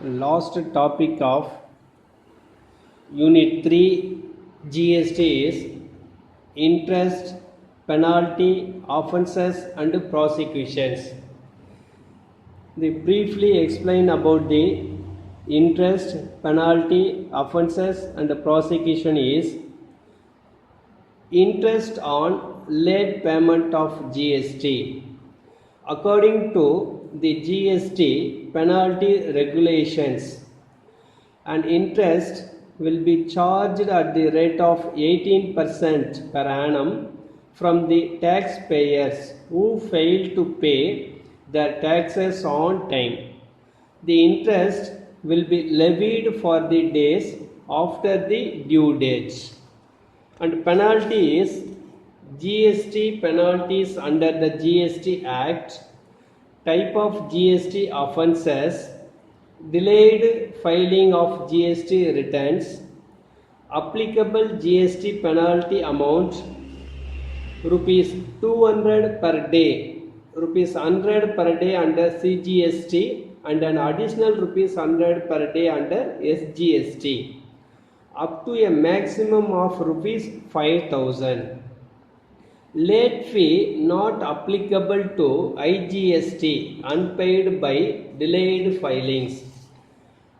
Last topic of Unit 3 GST is interest, penalty, offences and prosecutions. They briefly explain about the interest, penalty, offences and prosecution is interest on late payment of GST. According to the GST penalty regulations, and interest will be charged at the rate of 18% per annum from the taxpayers who fail to pay their taxes on time. The interest will be levied for the days after the due date. And penalty is GST penalties under the GST Act, type of GST offences, delayed filing of GST returns, applicable GST penalty amount rupees 200 per day, rupees 100 per day under CGST and an additional rupees 100 per day under SGST, up to a maximum of rupees 5,000. Late fee not applicable to IGST, unpaid by delayed filings.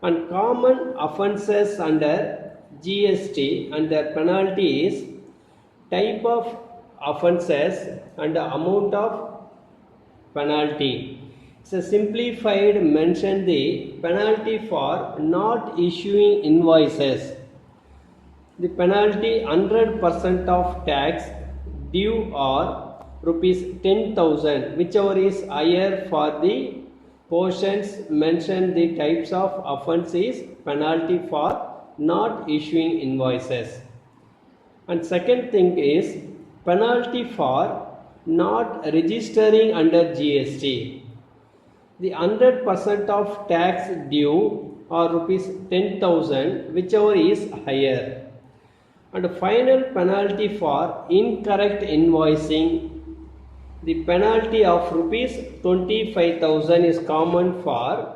And common offences under GST and their penalty is type of offences and the amount of penalty. It's a simplified mention the penalty for not issuing invoices. The penalty 100% of tax due or rupees 10,000, whichever is higher for the portions mentioned. The types of offence is penalty for not issuing invoices. And second thing is penalty for not registering under GST. The 100% of tax due or rupees 10,000, whichever is higher. And final penalty for incorrect invoicing. The penalty of rupees 25,000 is common for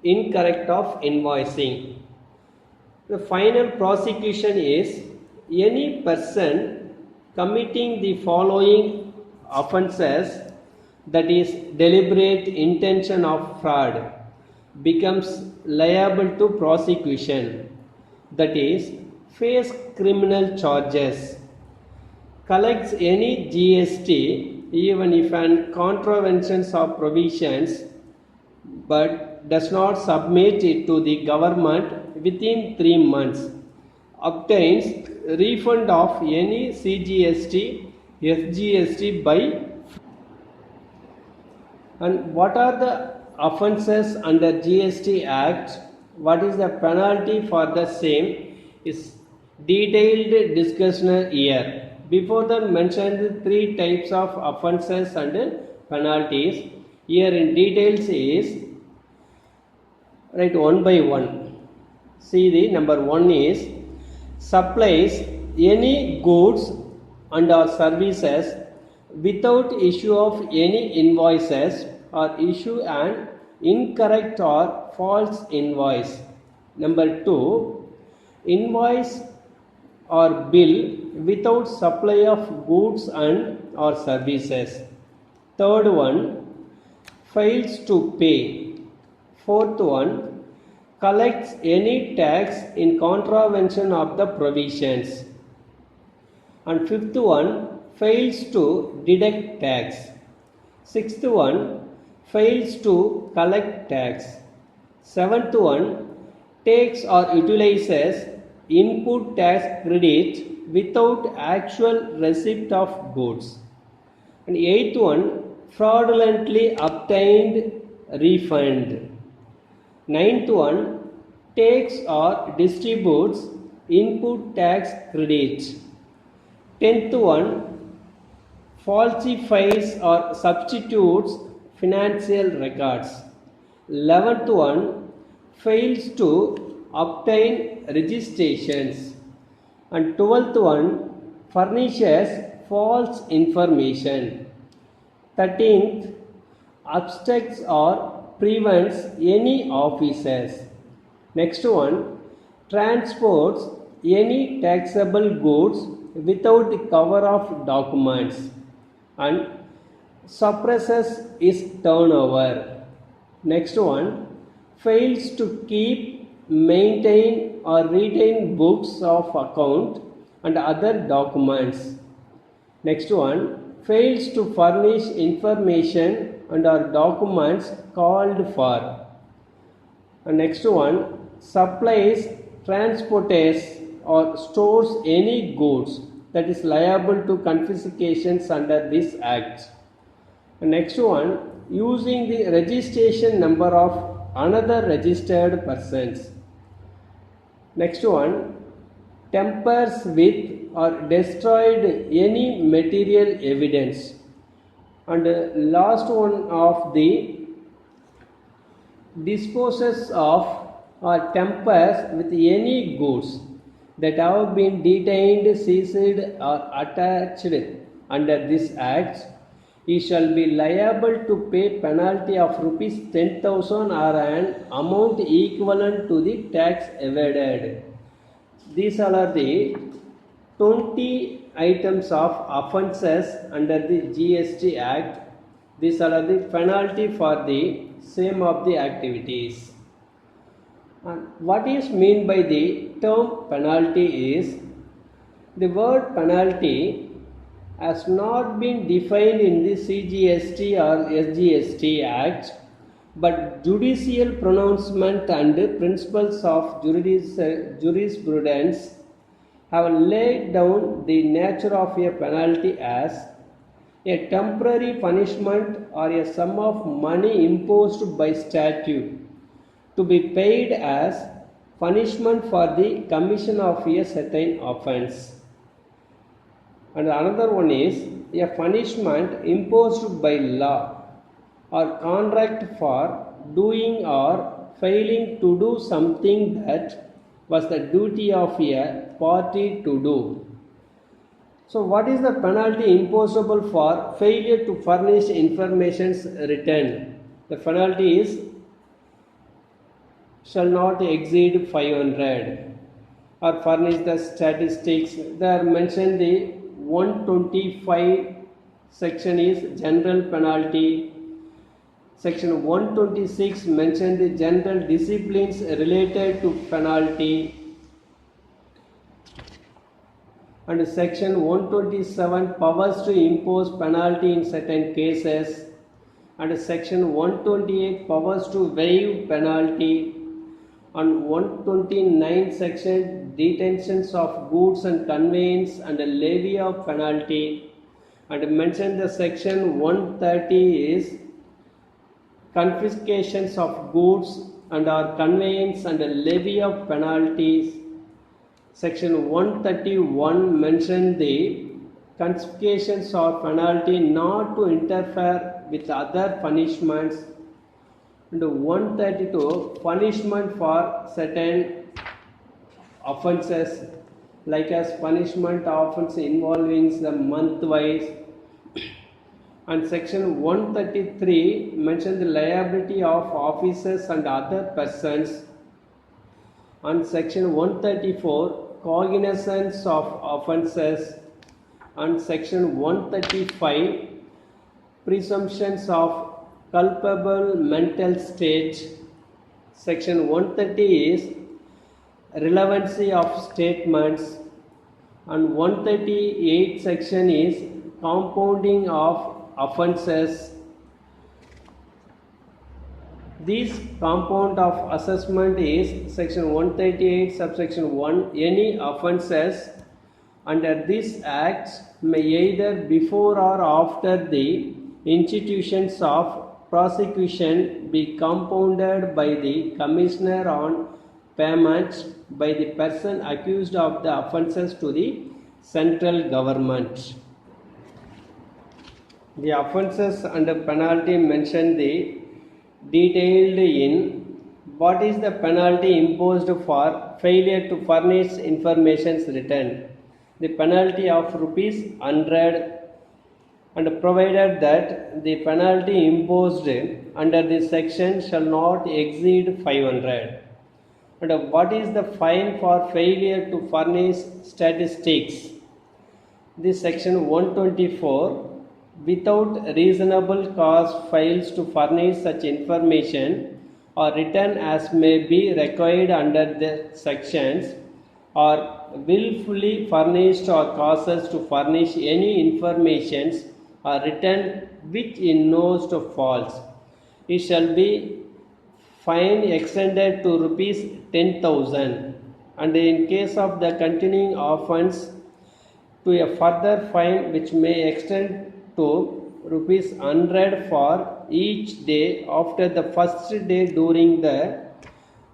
incorrect of invoicing. The final prosecution is any person committing the following offences, that is deliberate intention of fraud, becomes liable to prosecution, that is face criminal charges, collects any GST even if an contraventions of provisions but does not submit it to the government within 3 months, obtains refund of any CGST, SGST by. And what are the offences under GST Act? What is the penalty for the same is detailed discussion here. Before that mentioned 3 types of offences and penalties. Here in details is right one by one. See, the number 1 is supplies any goods and or services without issue of any invoices or issue an incorrect or false invoice. Number 2, invoice or bill without supply of goods and or services. Third one, fails to pay. Fourth one, collects any tax in contravention of the provisions. And fifth one, fails to deduct tax. Sixth one, fails to collect tax. Seventh one, takes or utilizes input tax credit without actual receipt of goods. And eighth one, fraudulently obtained refund. Ninth one, takes or distributes input tax credit. 10th one, falsifies or substitutes financial records. 11th one, fails to obtain registrations. And 12th one, furnishes false information. 13th, obstructs or prevents any officers. Next one, transports any taxable goods without the cover of documents and suppresses its turnover. Next one, fails to keep, maintain or retain books of account and other documents. Next one, fails to furnish information and or documents called for. And next one, supplies, transports or stores any goods that is liable to confiscations under this act. And next one, using the registration number of another registered persons. Next one, tampers with or destroyed any material evidence. And last one of the disposes of or tampers with any goods that have been detained, seized or attached under this act, he shall be liable to pay penalty of rupees 10,000 or an amount equivalent to the tax evaded. These are the 20 items of offences under the GST Act. These are the penalty for the same of the activities. And what is meant by the term penalty is, the word penalty has not been defined in the CGST or SGST Act, but judicial pronouncement and principles of jurisprudence have laid down the nature of a penalty as a temporary punishment or a sum of money imposed by statute to be paid as punishment for the commission of a certain offence. And another one is a punishment imposed by law or contract for doing or failing to do something that was the duty of a party to do. So what is the penalty imposable for failure to furnish informations written? The penalty is shall not exceed 500 or furnish the statistics. There mentioned the 125 section is general penalty. Section 126 mentioned the general disciplines related to penalty. And section 127 powers to impose penalty in certain cases. And section 128 powers to waive penalty. And 129 section detentions of goods and conveyance and a levy of penalty. And mentioned the section 130 is confiscations of goods and or conveyance and a levy of penalties. Section 131 mentioned the confiscations or penalty not to interfere with other punishments. And 132 punishment for certain offences, like as punishment offence involving the month wise. And section 133 mentioned the liability of officers and other persons. And section 134 cognizance of offences. And section 135 presumptions of culpable mental state. Section 130 is relevancy of statements. And 138 section is compounding of offences. This compound of assessment is section 138 subsection 1. Any offences under this act may either before or after the institutions of prosecution be compounded by the commissioner on payment by the person accused of the offences to the central government. The offences under penalty mentioned the detailed in what is the penalty imposed for failure to furnish information written. The penalty of rupees 100, and provided that the penalty imposed under this section shall not exceed 500. And what is the fine for failure to furnish statistics? This section 124, without reasonable cause fails to furnish such information or written as may be required under the sections, or willfully furnished or causes to furnish any informations or written which he knows to false, he shall be fine extended to rupees 10,000, and in case of the continuing offence to a further fine which may extend to rupees 100 for each day after the first day during the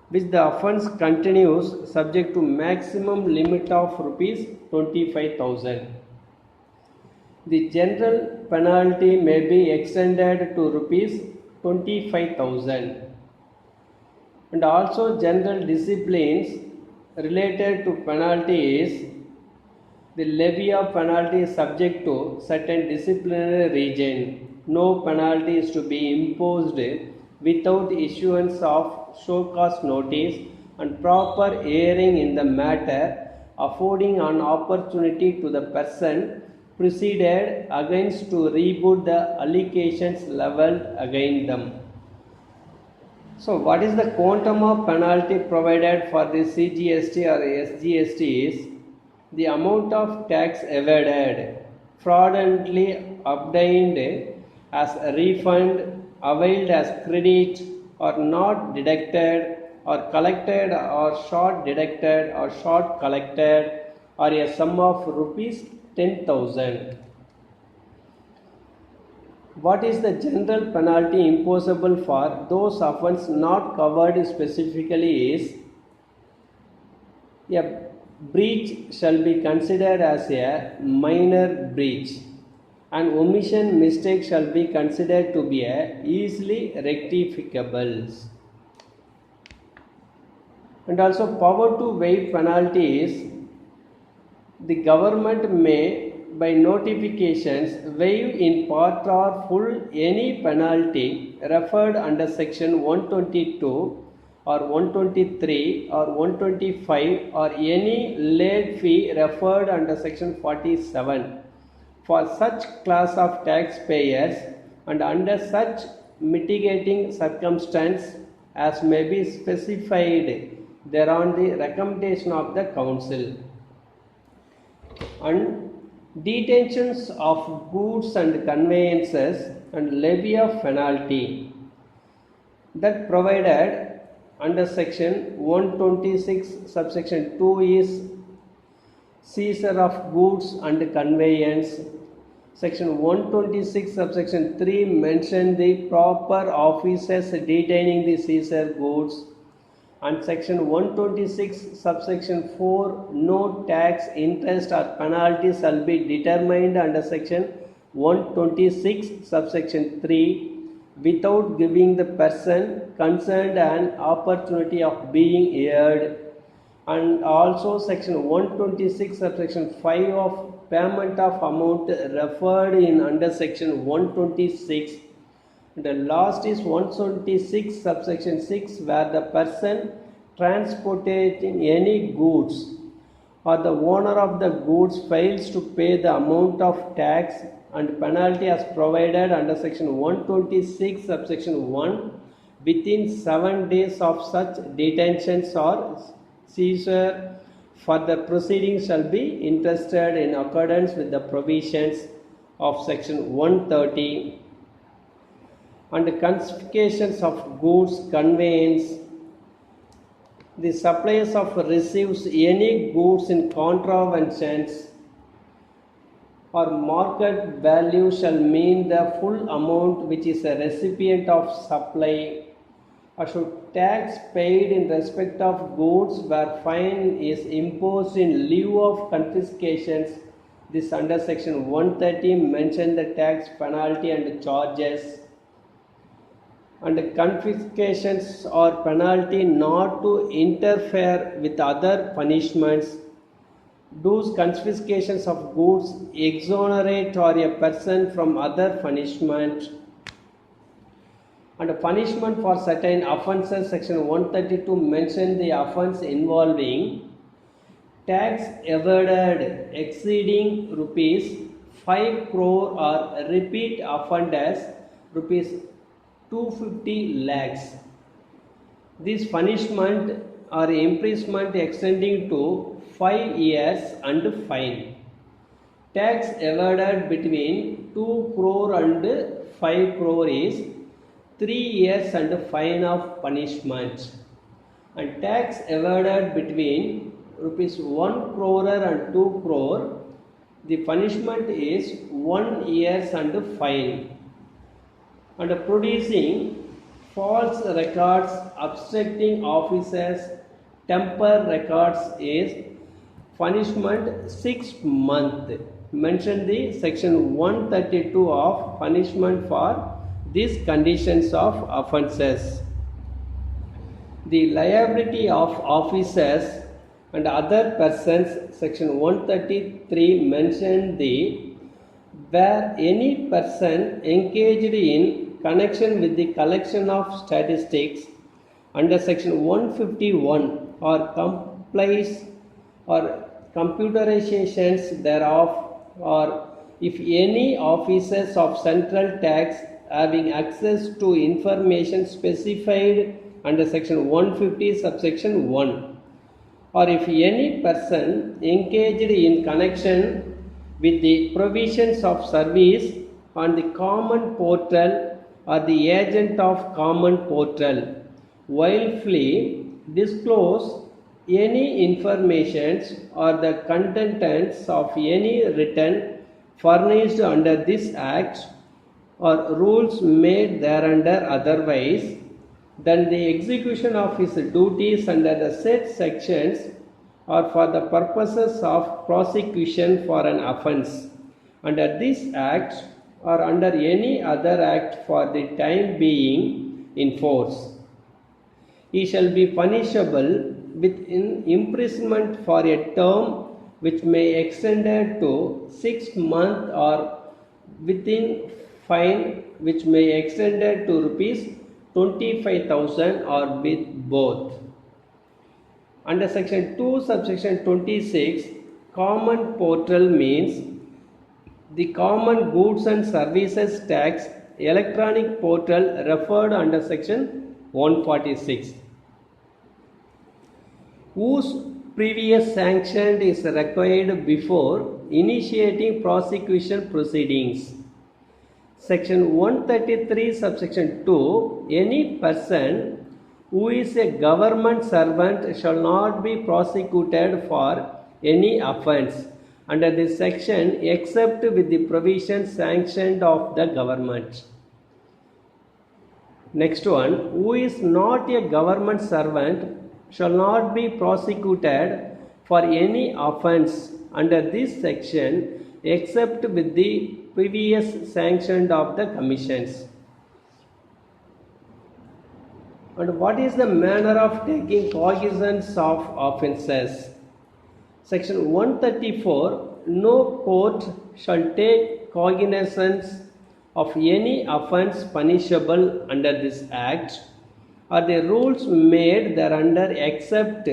which the offence continues, subject to maximum limit of rupees 25,000. The general penalty may be extended to rupees 25,000. And also general disciplines related to penalty is the levy of penalty is subject to certain disciplinary regime. No penalty is to be imposed without issuance of show cause notice and proper hearing in the matter, affording an opportunity to the person proceeded against to rebut the allegations levelled against them. So, what is the quantum of penalty provided for the CGST or SGST is the amount of tax evaded, fraudulently obtained as a refund, availed as credit, or not deducted, or collected, or short deducted, or short collected, or a sum of rupees 10,000. What is the general penalty imposable for those offences not covered specifically is a breach shall be considered as a minor breach, and omission mistake shall be considered to be a easily rectificable. And also power to waive penalties, the government may by notifications waive in part or full any penalty referred under section 122 or 123 or 125 or any late fee referred under section 47 for such class of taxpayers and under such mitigating circumstance as may be specified thereon the recommendation of the council. And detentions of goods and conveyances and levy of penalty that provided under section 126 subsection 2 is seizure of goods and conveyance. Section 126 subsection 3 mention the proper officers detaining the seizure goods, and section 126 subsection 4 no tax, interest or penalty shall be determined under section 126 subsection 3 without giving the person concerned an opportunity of being heard. And also section 126 subsection 5 of payment of amount referred in under section 126. The last is 126 subsection 6 where the person transporting any goods or the owner of the goods fails to pay the amount of tax and penalty as provided under section 126 subsection 1 within 7 days of such detentions or seizure, further proceedings shall be interested in accordance with the provisions of section 130. And the confiscations of goods, conveyance, the suppliers of receives any goods in contraventions or market value shall mean the full amount which is a recipient of supply, or should tax paid in respect of goods where fine is imposed in lieu of confiscations. This under section 130 mention the tax penalty and charges. And confiscations or penalty not to interfere with other punishments. Those confiscations of goods exonerate or a person from other punishment. And punishment for certain offences, section 132 mentioned the offence involving tax evaded exceeding rupees 5 crore or repeat offenders rupees 250 lakhs. This punishment or imprisonment extending to 5 years and fine. Tax evaded between 2 crore and 5 crore is 3 years and fine of punishment. And tax evaded between rupees 1 crore and 2 crore, the punishment is 1 year and fine. And producing false records, obstructing officers, temper records is punishment 6 months. Mention the section 132 of punishment for these conditions of offences. The liability of officers and other persons, section 133 mentioned the where any person engaged in connection with the collection of statistics under section 151 or complies or computerizations thereof, or if any officers of central tax having access to information specified under section 150 subsection 1, or if any person engaged in connection with the provisions of service on the common portal or the agent of common portal willfully disclose any informations or the contents of any written furnished under this act or rules made thereunder otherwise than the execution of his duties under the said sections or for the purposes of prosecution for an offence under this act or under any other act for the time being in force, he shall be punishable with imprisonment for a term which may extend to 6 months or within fine which may extend to rupees 25,000 or with both. Under section 2 subsection 26, common portal means the common goods and services tax electronic portal referred under section 146, whose previous sanction is required before initiating prosecution proceedings. Section 133 subsection 2, any person who is a government servant shall not be prosecuted for any offence under this section except with the provisions sanctioned of the government. Next one, who is not a government servant shall not be prosecuted for any offence under this section except with the previous sanctioned of the commissions. And what is the manner of taking cognizance of offences? Section 134, no court shall take cognizance of any offence punishable under this act or the rules made thereunder except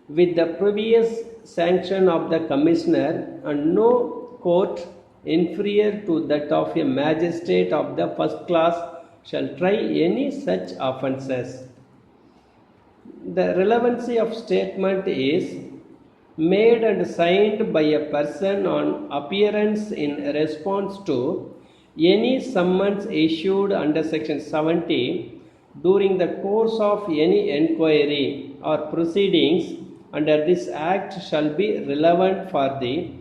with the previous sanction of the commissioner, and no court inferior to that of a magistrate of the first class shall try any such offences. The relevancy of statement is made and signed by a person on appearance in response to any summons issued under section 70 during the course of any enquiry or proceedings under this act shall be relevant for the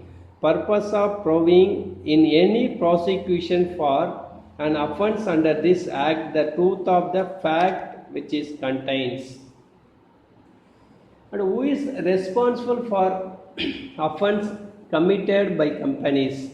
purpose of proving in any prosecution for an offence under this act the truth of the fact which it contains. And who is responsible for offence committed by companies?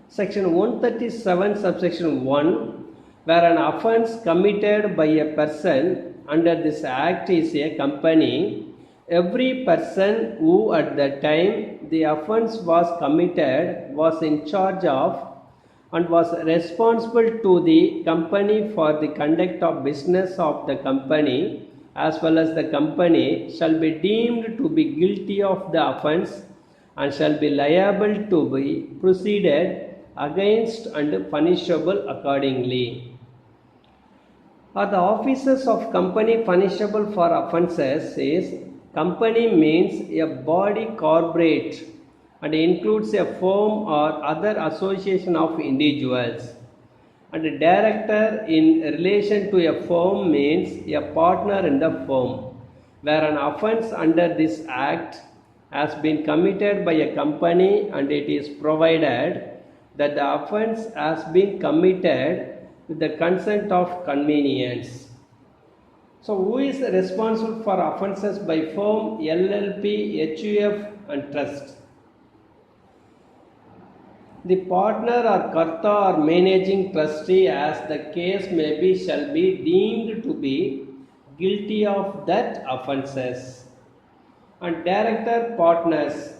Section 137 subsection 1, where an offence committed by a person under this act is a company, every person who at the time the offence was committed was in charge of and was responsible to the company for the conduct of business of the company as well as the company shall be deemed to be guilty of the offence and shall be liable to be proceeded against and punishable accordingly. Are the officers of company punishable for offences is company means a body corporate and includes a firm or other association of individuals. And a director in relation to a firm means a partner in the firm, where an offence under this act has been committed by a company and it is provided that the offence has been committed with the consent of convenience. So, who is responsible for offences by firm, LLP, HUF, and trust? The partner or karta or managing trustee, as the case may be, shall be deemed to be guilty of that offences. And director partners.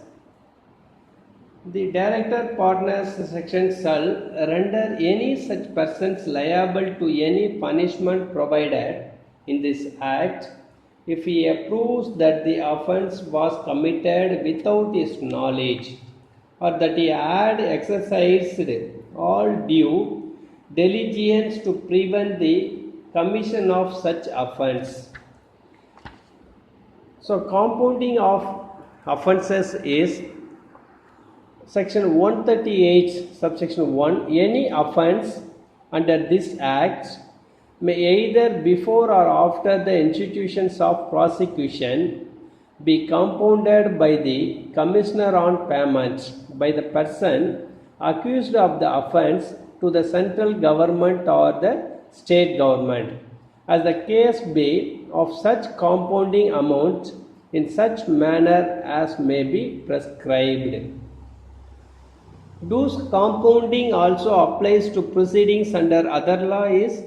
The director partners section shall render any such persons liable to any punishment provided in this act if he approves that the offence was committed without his knowledge, or that he had exercised all due diligence to prevent the commission of such offence. So, compounding of offences is section 138 subsection 1. Any offence under this act may either before or after the institutions of prosecution be compounded by the commissioner on payment by the person accused of the offence to the central government or the state government, as the case be, of such compounding amount in such manner as may be prescribed. Those compounding also applies to proceedings under other law is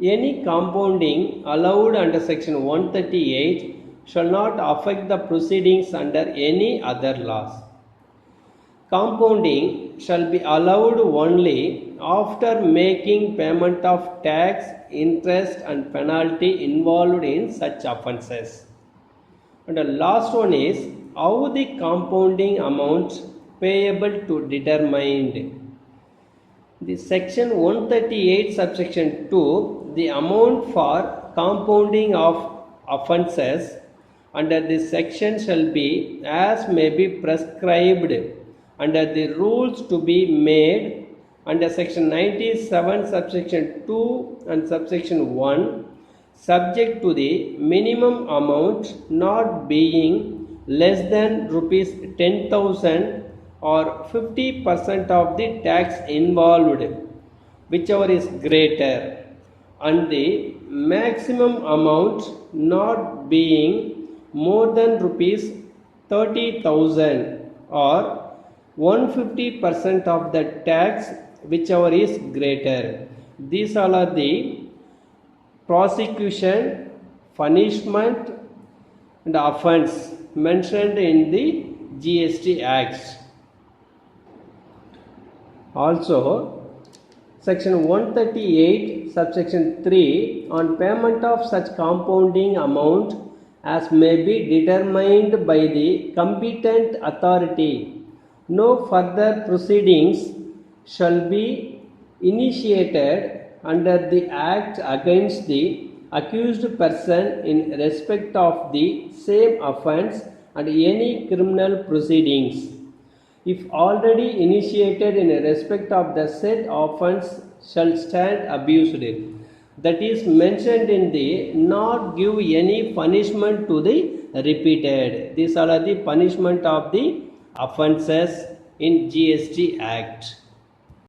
any compounding allowed under section 138 shall not affect the proceedings under any other laws. Compounding shall be allowed only after making payment of tax, interest and penalty involved in such offences. And the last one is how the compounding amount payable to determined. The section 138 subsection 2, the amount for compounding of offences under this section shall be as may be prescribed under the rules to be made under section 97 subsection 2 and subsection 1, subject to the minimum amount not being less than rupees 10,000 or 50% of the tax involved, whichever is greater, and the maximum amount not being more than rupees 30,000 or 150% of the tax, whichever is greater. These all are the prosecution, punishment and offence mentioned in the GST Acts. Also, section 138 subsection 3 on payment of such compounding amount as may be determined by the competent authority, no further proceedings shall be initiated under the act against the accused person in respect of the same offence and any criminal proceedings, if already initiated in respect of the said offence, shall stand abused. That is mentioned in the not give any punishment to the repeated. These are the punishment of the offences in GST Act.